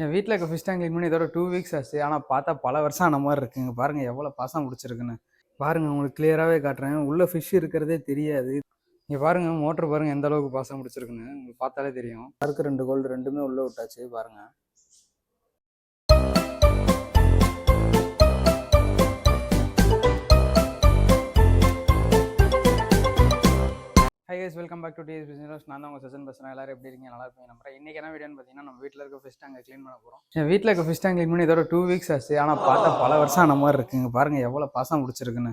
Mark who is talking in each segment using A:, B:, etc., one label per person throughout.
A: என் வீட்டில் இருக்க fish tank clean பண்ணி இதோட 2 வீக்ஸ் ஆச்சு. ஆனால் பார்த்தா பல வருஷம் ஆன மாதிரி இருக்குங்க. பாருங்கள் எவ்வளோ பாசம் பிடிச்சிருக்குன்னு. பாருங்கள் உங்களுக்கு கிளியராகவே காட்டுறேன். உள்ளே ஃபிஷ் இருக்கிறதே தெரியாது. இங்கே பாருங்கள் மோட்ரு பாருங்கள் எந்த அளவுக்கு பாசம் பிடிச்சிருக்குன்னு உங்களுக்கு பார்த்தாலே தெரியும். அதுக்கு 2 கோல்டு ரெண்டுமே உள்ளே விட்டாச்சு பாருங்கள். Hi guys, welcome back to DS business. நான் தான் உங்கள் செஷன் பேசுகிறேன். எல்லாரும் எப்படி இருக்கீங்க? நல்லா இருப்பீங்க நம்புறேன். இன்றைக்கி என்ன வீடியோன்னு பார்த்தீங்கன்னா, நம்ம வீட்டில் இருக்க ஃபிஷ் டேங்கை க்ளீன் பண்ண போகிறோம். என் வீட்டில் இருக்க ஃபிஷ் டேங்க் க்ளீன் பண்ணி இதோட 2 வீக்ஸ் ஆச்சு. ஆனால் பார்த்தா பல வருஷம் ஆன மாதிரி இருக்குங்க. பாருங்கள் எவ்வளோ பாசம் பிடிச்சிருக்குன்னு.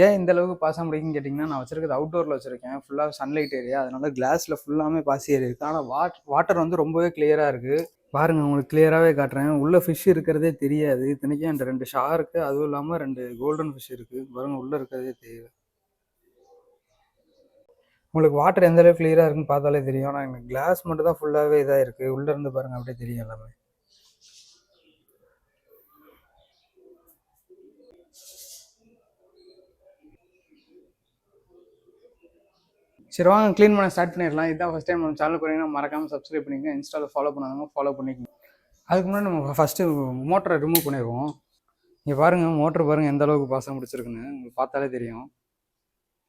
A: ஏன் இந்த அளவுக்கு பாசம் பிடிக்குன்னு கேட்டிங்கன்னா, நான் வச்சிருக்கிறது அவுட்டோரில் வச்சுருக்கேன். ஃபுல்லாக சன்லைட் ஏரியா, அதனால கிளாஸில் ஃபுல்லாமே பாசி ஏறி இருக்குது. ஆனால் வாட்டர் வந்து ரொம்பவே கிளியராக இருக்குது. பாருங்கள் உங்களுக்கு கிளியராகவே காட்டுறேன். உள்ளே ஃபிஷ் இருக்கிறதே தெரியாது. இத்தனைக்கும் என்கிட்ட 2 ஷார்க்கு, அதுவும் இல்லாமல் 2 கோல்டன் ஃபிஷ் இருக்குது. பாருங்கள் உள்ளே இருக்கிறதே தெரியுது. உங்களுக்கு வாட்டர் எந்த அளவுக்கு கிளியராக இருக்குன்னு பார்த்தாலே தெரியும். ஆனால் எனக்கு கிளாஸ் மட்டும் தான் ஃபுல்லாகவே இதாக இருக்குது. உள்ளே இருந்து பாருங்கள் அப்படியே தெரியும் எல்லாமே. சரி வாங்க க்ளீன் பண்ண ஸ்டார்ட் பண்ணிடலாம். இதுதான் ஃபஸ்ட் டைம் நம்ம சேனல் போனீங்கன்னா மறக்காமல் சப்ஸ்கிரைப் பண்ணிக்கங்க. இன்ஸ்டாவில் ஃபாலோ பண்ணாதவங்க ஃபாலோ பண்ணிக்கோங்க. அதுக்கு முன்னாடி நம்ம ஃபஸ்ட்டு மோட்டரை ரிமூவ் பண்ணிடுவோம். இங்கே பாருங்கள் மோட்ரு பாருங்கள் எந்த அளவுக்கு பாசம் பிடிச்சிருக்குன்னு உங்களுக்கு பார்த்தாலே தெரியும்.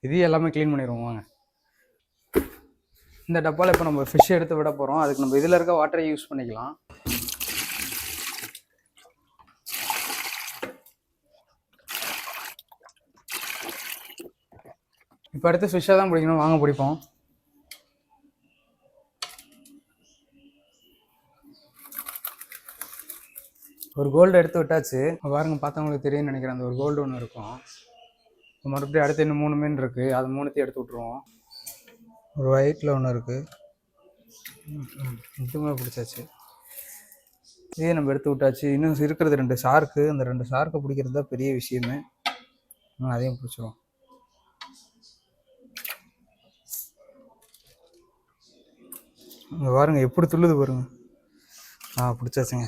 A: இது எல்லாமே க்ளீன் பண்ணிடுவோம் வாங்க. இந்த டப்பாவில் இப்போ நம்ம ஃபிஷ் எடுத்து விட போகிறோம். அதுக்கு நம்ம இதில் இருக்க வாட்டரை யூஸ் பண்ணிக்கலாம். இப்போ அடுத்து ஃபிஷ்ஷாக தான் பிடிக்கணும். வாங்க பிடிப்போம். ஒரு கோல்டு எடுத்து விட்டாச்சு. பாருங்க பார்த்தவங்களுக்கு தெரியும்னு நினைக்கிறேன். அந்த ஒரு கோல்டு ஒன்று இருக்கும். மறுபடியும் அடுத்து இன்னும் 3 மீன் இருக்குது. அது 3த்தையும் எடுத்து விட்ருவோம். ஒரு ஒயிட்டில் ஒன்று இருக்குது. இதுமே பிடிச்சாச்சு. இதே நம்ம எடுத்து விட்டாச்சு. இன்னும் இருக்கிறது 2 ஷார்க்கு. அந்த 2 ஷார்க்கை பிடிக்கிறது தான் பெரிய விஷயமே. அதையும் பிடிச்சிருவோம். பாருங்க எப்படி துள்ளுது பாருங்க. பிடிச்சாச்சுங்க.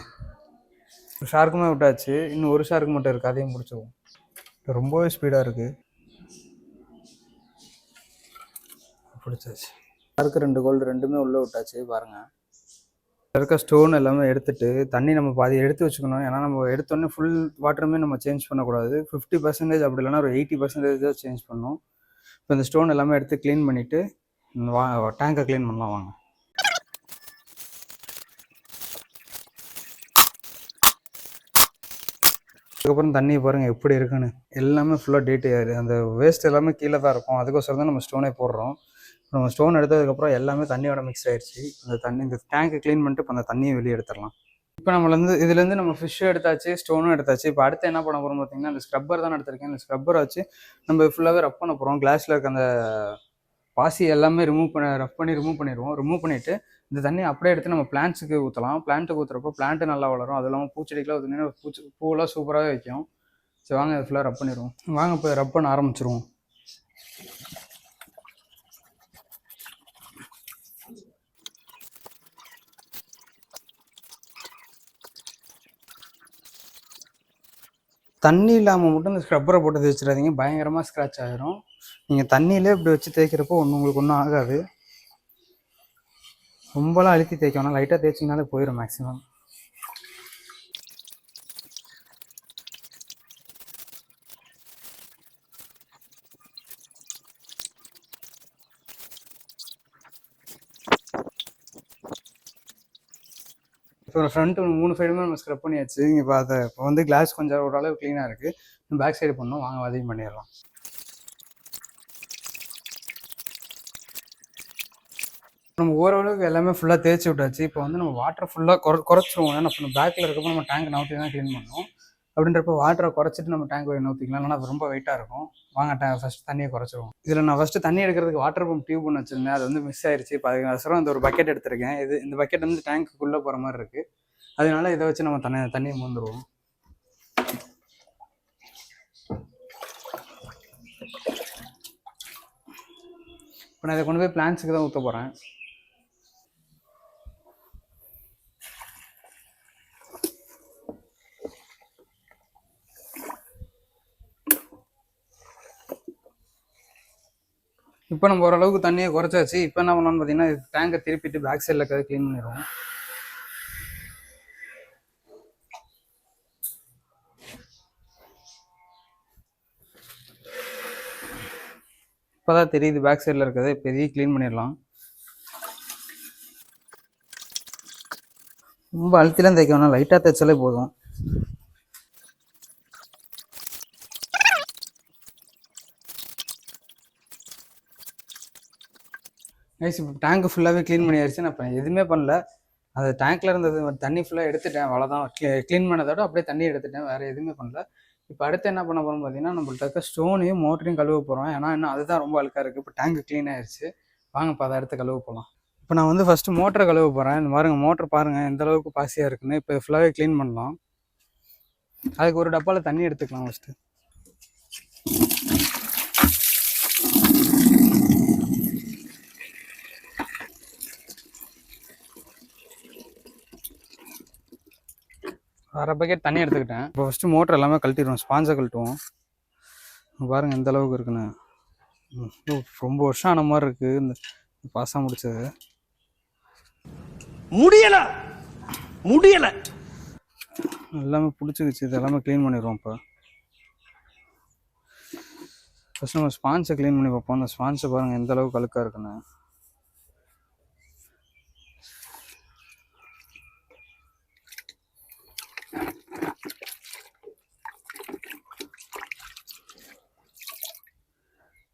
A: ஒரு ஷார்க்குமே விட்டாச்சு. இன்னும் ஒரு ஷார்க்கு மட்டும் இருக்குது. அதையும் பிடிச்சிருவோம். ரொம்பவே ஸ்பீடாக இருக்குது. பிடிச்சாச்சு. ஷார்க்கு 2 கோல்டு ரெண்டுமே உள்ளே விட்டாச்சு பாருங்கள். இருக்க ஸ்டோன் எல்லாமே எடுத்துகிட்டு தண்ணி நம்ம பாதி எடுத்து வச்சுக்கணும். ஏன்னா நம்ம எடுத்தோடனே ஃபுல் வாட்டருமே நம்ம சேஞ்ச் பண்ணக்கூடாது. 50% அப்படி இல்லைனா ஒரு 80% சேஞ்ச் பண்ணணும். இப்போ இந்த ஸ்டோன் எல்லாமே எடுத்து க்ளீன் பண்ணிவிட்டு டேங்கை க்ளீன் பண்ணலாம் வாங்க. அதுக்கப்புறம் தண்ணி பாருங்கள் எப்படி இருக்குன்னு. எல்லாமே ஃபுல்லாக டேட்டு ஆயிடுது. அந்த வேஸ்ட் எல்லாமே கீழே தான் இருக்கும். அதுக்கோசரம் தான் நம்ம ஸ்டோனே போடுறோம். நம்ம ஸ்டோன் எடுத்ததுக்கப்புறம் எல்லாமே தண்ணியோட மிக்ஸ் ஆகிடுச்சு. இந்த டேங்கை க்ளீன் பண்ணிட்டு இப்போ அந்த தண்ணியை வெளியே எடுத்துடலாம். இப்போ இதுலேருந்து நம்ம ஃபிஷ்ஷும் எடுத்தாச்சு, ஸ்டோனும் எடுத்தாச்சு. இப்போ அடுத்து என்ன பண்ண போகிறோம் பார்த்தீங்கன்னா, அந்த ஸ்க்ரப்பர் தான் எடுத்திருக்கேன். இந்த ஸ்க்ரப்பரை வச்சு நம்ம ஃபுல்லாகவே ரப் பண்ண போகிறோம். கிளாஸில் இருக்க அந்த பாசி எல்லாமே ரப் பண்ணி ரிமூவ் பண்ணிடுவோம். ரிமூவ் பண்ணிவிட்டு இந்த தண்ணி அப்படியே எடுத்து நம்ம பிளான்ட்ஸுக்கு ஊற்றலாம். பிளான்ட்டுக்கு ஊற்றுறப்போ பிளான்ட்டு நல்லா வளரும். அது இல்லாமல் பூச்செடிக்கெலாம் ஊற்றினீங்கன்னா பூவெல்லாம் சூப்பராகவே வைக்கும். சரி வாங்க இது ஃபுல்லாக ரப் பண்ணிடுவோம். வாங்க இப்போ ரப் பண்ண ஆரம்பிச்சிருவோம். தண்ணி இல்லாமல் மட்டும் இந்த ஸ்க்ரப்பரை போட்டு தேய்ச்சிடாதீங்க. பயங்கரமாக ஸ்க்ராட்ச் ஆகிரும். நீங்கள் தண்ணியிலே இப்படி வச்சு தேய்க்கிறப்போ உங்களுக்கு ஒன்றும் ஆகாது. ரொம்பலாம் அழுத்தி தேய்க்கணும். லைட்டாக தேய்ச்சிங்கனாலே போயிடும் மேக்ஸிமம். இப்போ ஃப்ரண்ட் 3 சைடுமே நம்ம ஸ்க்ரப் பண்ணியாச்சு. இங்கே பார்த்த இப்போ வந்து கிளாஸ் கொஞ்சம் ஓரளவு க்ளீனாக இருக்குது. பேக் சைடு பண்ணோம். வாங்க அதையும் பண்ணிடலாம். நம்ம ஓரளவுக்கு எல்லாமே ஃபுல்லாக தேய்ச்சி விட்டாச்சு. இப்போ வந்து நம்ம வாட்டரை ஃபுல்லாக குறைச்சிருவோம். ஏன்னா நம்ம பேக்கில் இருக்கப்போ நம்ம டேங்க் நவுத்தி தான் க்ளீன் பண்ணோம். அப்படின்றப்ப வாட்டரை குறைச்சிட்டு நம்ம டேங்க் நவுத்திக்கலாம். இல்லைனா அது ரொம்ப வெயிட்டாக இருக்கும். வாங்க ஃபஸ்ட் தண்ணியை குறைச்சிருவோம். இதில் நான் ஃபஸ்ட்டு தண்ணி எடுக்கிறதுக்கு வாட்டர் பம்ப் டியூப் ஒன்று வச்சுருந்தேன். அது வந்து மிஸ் ஆயிடுச்சு. இப்போ அதுக்கப்புறம் இந்த ஒரு பக்கெட் எடுத்திருக்கேன். இந்த பக்கெட் வந்து டேங்க்குள்ளே போகிற மாதிரி இருக்குது. அதனால இதை வச்சு நம்ம தண்ணியை மோந்துருவோம். இப்போ நான் இதை கொண்டு போய் பிளான்ட்ஸுக்கு தான் ஊற்ற போகிறேன். இப்போ நம்ம ஓரளவுக்கு தண்ணியை குறைச்சாச்சு. இப்போ என்ன பண்ணலாம்னு பார்த்தீங்கன்னா, டேங்கை திருப்பிட்டு பேக் சைடில் இருக்கிறத க்ளீன் பண்ணிடுவோம். இப்போ தான் தெரியுது பேக் சைடில் இருக்கிறது. இப்போ இதையும் க்ளீன் பண்ணிடலாம். ரொம்ப அழுத்திலாம் தைக்க வேணாம், லைட்டாக தைச்சாலே போதும். கைஸ் இப்போ டேங்க்கு ஃபுல்லாகவே க்ளீன் பண்ணியாச்சு. நான் இப்போ எதுவுமே பண்ணல. அது டேங்க்கில் இருந்தது தண்ணி ஃபுல்லாக எடுத்துட்டேன், அவ்வளோதான். க்ளீன் பண்ணதோட அப்படியே தண்ணி எடுத்துட்டேன், வேறு எதுவுமே பண்ணல. இப்போ அடுத்து என்ன பண்ண போகிறோம் பார்த்தீங்கன்னா, நம்மள்ட்ட இருக்க ஸ்டோனையும் மோட்டரையும் கழுவ போகிறோம். ஏன்னா இன்னும் அதுதான் ரொம்ப அழுக்காக இருக்குது. இப்போ டேங்க்கு க்ளீன் ஆயிடுச்சு. வாங்க இப்போ அதை அடுத்து கழுவ போகலாம். இப்போ நான் வந்து ஃபஸ்ட்டு மோட்டரை கழுவ போகிறேன். இந்த பாருங்கள், மோட்டர் பாருங்கள் எந்த அளவுக்கு பாசியாக இருக்குன்னு. இப்போ ஃபுல்லாகவே க்ளீன் பண்ணலாம். அதுக்கு ஒரு டப்பாவில் தண்ணி எடுத்துக்கலாம் ஃபஸ்ட்டு. அரை பக்கெட் தண்ணி எடுத்துக்கிட்டேன். இப்போ ஃபஸ்ட்டு மோட்டர் எல்லாமே கழட்டிடுவோம், ஸ்பாஞ்சை கழட்டுவோம். பாருங்கள் எந்த அளவுக்கு இருக்குன்னு. ரொம்ப வருஷம் ஆன மாதிரி இருக்குது இந்த பாசம் முடிச்சது. முடியலை எல்லாமே பிடிச்சிக்கிச்சு. இது எல்லாமே க்ளீன் பண்ணிடுவோம். இப்போ ஃபஸ்ட் நம்ம ஸ்பான்ஸை க்ளீன் பண்ணி பார்ப்போம். அந்த ஸ்பான்ஸை பாருங்கள் எந்த அளவுக்கு அழுக்காக இருக்குன்னு.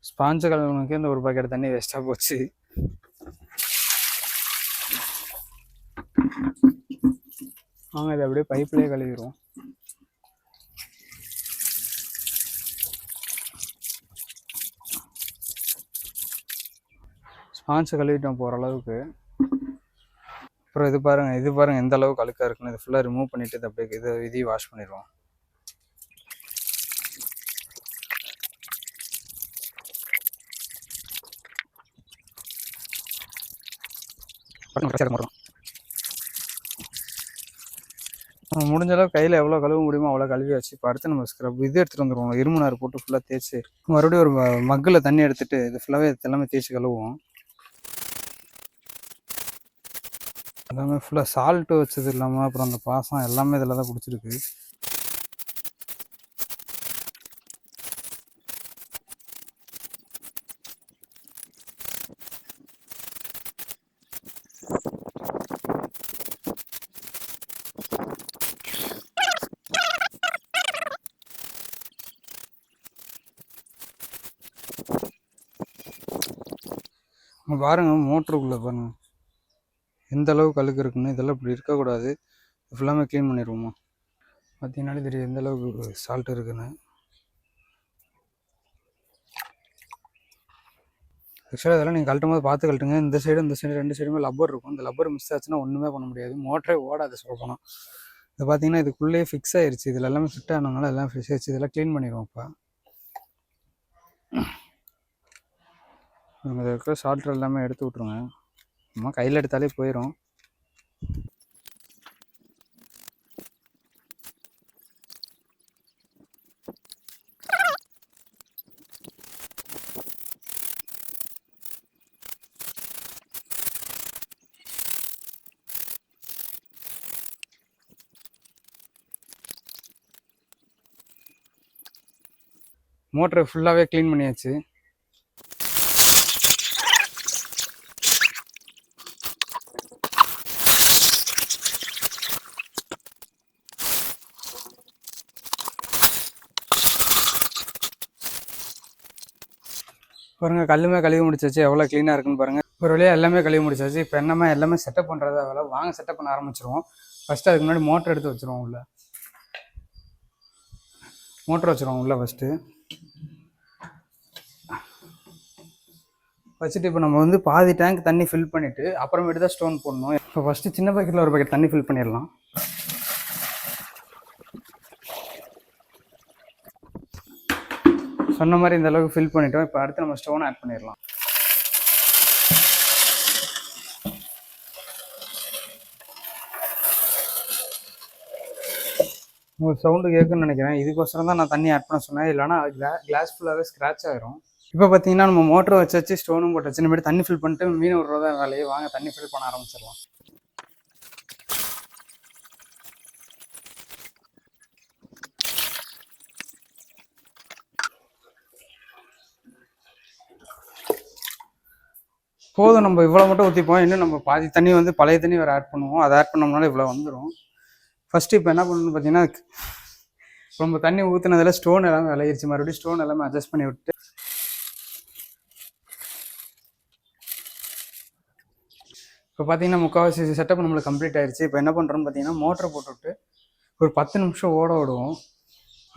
A: ஸ்பாஞ்சை கழுவுனதுக்கு இந்த ஒரு பாக்கெட் தண்ணி வேஸ்ட்டாக போச்சு. வாங்க இதை அப்படியே பைப்லேயே கழுவிடுவோம். ஸ்பான்ஸை கழுவிட்டோம் போகிற அளவுக்கு. அப்புறம் இது பாருங்கள் எந்த அளவுக்கு அழுக்காக இருக்குன்னு. இது ஃபுல்லாக ரிமூவ் பண்ணிவிட்டு இது அப்படியே இதையும் வாஷ் பண்ணிடுவோம். முடிஞ்ச அளவு கையில் எவ்வளோ கழுவ முடியுமோ அவ்வளோ கழுவி வச்சு இப்போ அடுத்து நம்ம ஸ்க்ரப் இது எடுத்துகிட்டு வந்துடுவோம். இரும்பு நார் போட்டு ஃபுல்லாக தேய்ச்சி மறுபடியும் ஒரு மக்கில் தண்ணி எடுத்துகிட்டு இது ஃபுல்லாகவே எல்லாமே தேய்ச்சி கழுவுவோம். எல்லாமே ஃபுல்லாக சால்ட்டு வச்சது இல்லாமல் அப்புறம் அந்த பாசம் எல்லாமே இதில் தான் பிடிச்சிருக்கு. பாருங்க மோட்டருக்குள்ளே பாருங்கள் எந்த அளவுக்கு அழுக்கு இருக்குன்னு. இதெல்லாம் இப்படி இருக்கக்கூடாது. ஃபுல்லாமே க்ளீன் பண்ணிடுவோமா. பார்த்தீங்கன்னாலே தெரியும் எந்த அளவுக்கு சால்ட் இருக்குன்னு. ஆக்சுவலாக இதெல்லாம் நீங்கள் கழட்டும் போது பார்த்து கழட்டுங்க. இந்த சைடு ரெண்டு சைடுமே லப்பர் இருக்கும். இந்த லப்பர் மிஸ் ஆச்சுன்னா ஒன்றுமே பண்ண முடியாது, மோட்டரே ஓடாது சொல்ல போனால். இது பார்த்தீங்கன்னா இதுக்குள்ளேயே ஃபிக்ஸ் ஆயிடுச்சு. இதில் எல்லாமே ஃபிட் ஆனதுனால எல்லாம் ஃபிக்ஸ் ஆயிடுச்சு. இதெல்லாம் க்ளீன் பண்ணிடுவோம். இப்போ நம்ம இதில் இருக்கிற சால்ட்ரு எல்லாமே எடுத்து விட்ருங்க. நம்ம கையில் எடுத்தாலே போயிடும். மோட்டரை ஃபுல்லாகவே க்ளீன் பண்ணியாச்சு. பாருங்கள் கல்லுமே கழுவி முடிச்சாச்சு. எவ்வளோ க்ளீனாக இருக்குன்னு பாருங்கள். ஒரு வழியாக எல்லாமே கழுவி முடிச்சாச்சு. இப்போ என்னமே எல்லாமே செட்டப் பண்ணுறதா வேலை. வாங்க செட்டப் பண்ண ஆரம்பிச்சிருவோம். ஃபஸ்ட்டு அதுக்கு முன்னாடி மோட்டர் எடுத்து வச்சுருவோம். உள்ள மோட்டர் வச்சுருவோம் உள்ள ஃபஸ்ட்டு வச்சுட்டு இப்போ நம்ம வந்து பாதி டேங்க் தண்ணி ஃபில் பண்ணிவிட்டு அப்புறமேட்டு தான் ஸ்டோன் போடணும். இப்போ ஃபஸ்ட்டு சின்ன பக்கெட்டில் ஒரு பக்கெட் தண்ணி ஃபில் பண்ணிடலாம். சொன்ன மாதிரி இந்த அளவுக்கு ஃபில் பண்ணிட்டோம். இப்போ அடுத்து நம்ம ஸ்டோன் ஆட் பண்ணிடலாம். உங்களுக்கு சவுண்டு கேட்குன்னு நினைக்கிறேன். இதுக்கோசரம் தான் நான் தண்ணி ஆட் பண்ண சொன்னேன். இல்லைனா கிளாஸ் ஃபுல்லாகவே ஸ்க்ராட்ச் ஆகிரும். இப்போ பார்த்தீங்கன்னா நம்ம மோட்டர் வச்சு ஸ்டோனும் போட்டு வச்சு இனிமேட்டு தண்ணி ஃபில் பண்ணிட்டு மீன் விடுறதா வேலையை. வாங்க தண்ணி ஃபில் பண்ண ஆரம்பிச்சிடலாம். போதும், நம்ம இவ்வளோ மட்டும் ஊற்றிப்போம். இன்னும் நம்ம பாதி தண்ணி வந்து பழைய தண்ணி வேறு ஆட் பண்ணுவோம். அதை ஆட் பண்ணோம்னால இவ்வளோ வந்துடும். ஃபஸ்ட்டு இப்போ என்ன பண்ணணும்னு பார்த்தீங்கன்னா, நம்ம தண்ணி ஊற்றுனதில் ஸ்டோன் எல்லாமே விளையிடுச்சு. மறுபடியும் ஸ்டோன் எல்லாமே அட்ஜஸ்ட் பண்ணி விட்டு இப்போ பார்த்தீங்கன்னா முக்கால்வாசி செட்டப் நம்மளுக்கு கம்ப்ளீட் ஆயிடுச்சு. இப்போ என்ன பண்ணுறோன்னு பார்த்தீங்கன்னா, மோட்டரை போட்டுவிட்டு ஒரு 10 நிமிஷம் ஓட விடுவோம்.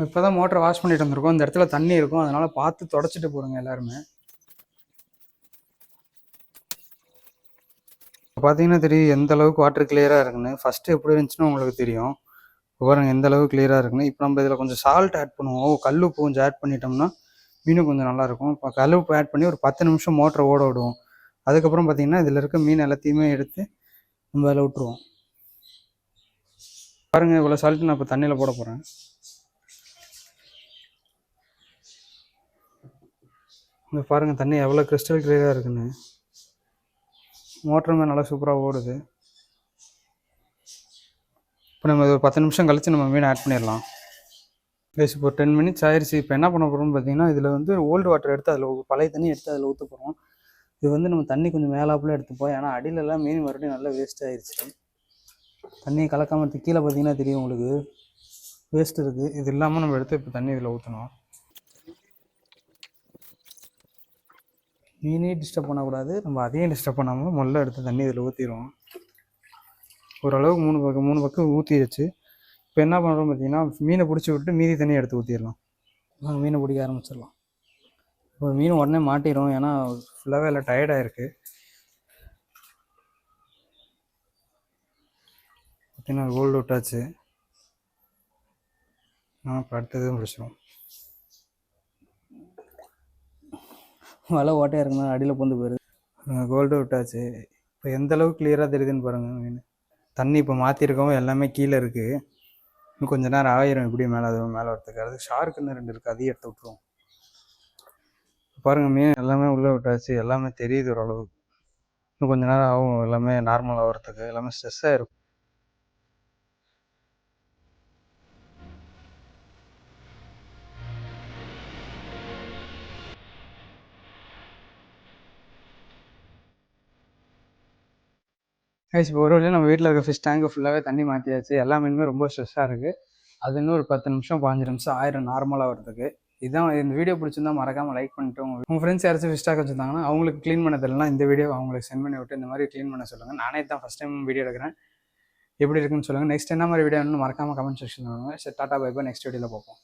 A: இப்போ தான் மோட்டரை வாஷ் பண்ணிட்டு வந்திருக்கோம். இந்த இடத்துல தண்ணி இருக்கும், அதனால் பார்த்து தொடச்சிட்டு போடுங்க எல்லாருமே. இப்போ பார்த்தீங்கன்னா தெரியும் எந்த அளவுக்கு வாட்டர் கிளியராக இருக்குன்னு. ஃபஸ்ட்டு எப்படி இருந்துச்சுன்னு உங்களுக்கு தெரியும். பாருங்க எந்த அளவுக்கு கிளியராக இருக்குன்னு. இப்போ நம்ம இதில் கொஞ்சம் சால்ட் ஆட் பண்ணுவோம். கல் உப்பு கொஞ்சம் ஆட் பண்ணிட்டோம்னா மீனும் கொஞ்சம் நல்லாயிருக்கும். இப்போ கல் உப்பு ஆட் பண்ணி ஒரு 10 நிமிஷம் மோட்டரை ஓட விடுவோம். அதுக்கப்புறம் பார்த்தீங்கன்னா இதில் இருக்க மீன் எல்லாத்தையுமே எடுத்து நம்ம அதில் விட்டுருவோம். பாருங்கள் இவ்வளோ சால்ட்டு நான் இப்போ தண்ணியில் போட போகிறேன். இங்கே பாருங்கள் தண்ணி எவ்வளோ கிறிஸ்டல் கிளியராக இருக்குன்னு. மோட்டருமே நல்லா சூப்பராக ஓடுது. இப்போ நம்ம ஒரு 10 நிமிஷம் கழித்து நம்ம மீன் ஆட் பண்ணிடலாம். ப்ளஸ் இப்போ 10 மினிட்ஸ் ஆயிடுச்சு. இப்போ என்ன பண்ண போகிறோம்னு பார்த்தீங்கன்னா, இதில் வந்து ஓல்டு வாட்டர் எடுத்து அதில் பழைய தண்ணி எடுத்து அதில் ஊற்ற போகிறோம். இது வந்து நம்ம தண்ணி கொஞ்சம் மேலாப்பில் எடுத்துப்போம். ஏன்னா அடியிலலாம் மீன் மறுபடியும் நல்லா வேஸ்ட் ஆயிடுச்சு. தண்ணியை கலக்காமல் கீழே பார்த்தீங்கன்னா தெரியும் உங்களுக்கு வேஸ்ட் இருக்குது. இது இல்லாமல் நம்ம எடுத்து இப்போ தண்ணி இதில் ஊற்றணும். மீனே டிஸ்டர்ப் பண்ணக்கூடாது, நம்ம அதையும் டிஸ்டர்ப் பண்ணாமல் முதல்ல எடுத்து தண்ணி இதில் ஊற்றிடுவோம். ஓரளவுக்கு 3 பக்கம் ஊற்றிடுச்சு. இப்போ என்ன பண்ணுறோம் பார்த்தீங்கன்னா, மீனை பிடிச்சி விட்டு மீதி தண்ணியை எடுத்து ஊற்றிடலாம். மீனை பிடிக்க ஆரம்பிச்சிடலாம். இப்போ மீன் உடனே மாட்டிடும், ஏன்னா ஃபுல்லாகவே எல்லாம் டயர்டாக இருக்குது. பார்த்தீங்கன்னா கோல்டு விட்டாச்சு. இப்போ அடுத்ததும் பிடிச்சிடும். வலை ஓட்டையாக இருக்குன்னா அடியில் பொந்து போயிடுது. கோல்டு விட்டாச்சு. இப்போ எந்த அளவுக்கு கிளியராக தெரியுதுன்னு பாருங்கள் மீன். தண்ணி இப்போ மாற்றிருக்கவும் எல்லாமே கீழே இருக்குது. இன்னும் கொஞ்சம் நேரம் ஆயிரும் இப்படி மேலே வரத்துக்கு. அது ஷார்க்குன்னு 2 இருக்குது, அதையும் எடுத்து விட்ருவோம். பாருங்கள் மீன் எல்லாமே உள்ளே விட்டாச்சு. எல்லாமே தெரியுது ஓரளவுக்கு. இன்னும் கொஞ்சம் நேரம் ஆகும் எல்லாமே நார்மல் ஆகிறதுக்கு. எல்லாமே ஸ்ட்ரெஸ்ஸாக இருக்கும். இப்போ ஒரு வழியாக நம்ம வீட்டில் இருக்க ஃபிஷ் டேங்க்கு ஃபுல்லாகவே தண்ணி மாற்றியாச்சு. எல்லா மீனுமே ரொம்ப ஸ்ட்ரெஸ்ஸாக இருக்குது. அது இன்னும் ஒரு 10 நிமிஷம் 15 நிமிஷம் ஆயிரம் நார்மலாக வரதுக்கு. இதான் இந்த வீடியோ பிடிச்சிருந்தா மறக்காமல் லைக் பண்ணிட்டு உங்கள் ஃப்ரெண்ட்ஸ் யாராச்சும் ஃபிஷ் டேங்க் வச்சுருந்தாங்கன்னா அவங்களுக்கு க்ளீன் பண்ண தெரியலனா இந்த வீடியோ அவங்களுக்கு சென்ட் பண்ணி விட்டு இந்த மாதிரி க்ளீன் பண்ண சொல்லுங்கள். நானே தான் ஃபஸ்ட் டைம் வீடியோ எடுக்கிறேன். எப்படி இருக்குன்னு சொல்லுங்கள். நெக்ஸ்ட் என்ன மாதிரி வீடியோ வேணும்னு மறக்காமல் கமெண்ட் செக்ஷன் பண்ணுங்கள். சரி, டாட்டா பை பை. நெக்ஸ்ட் வீடியோவில் பார்ப்போம்.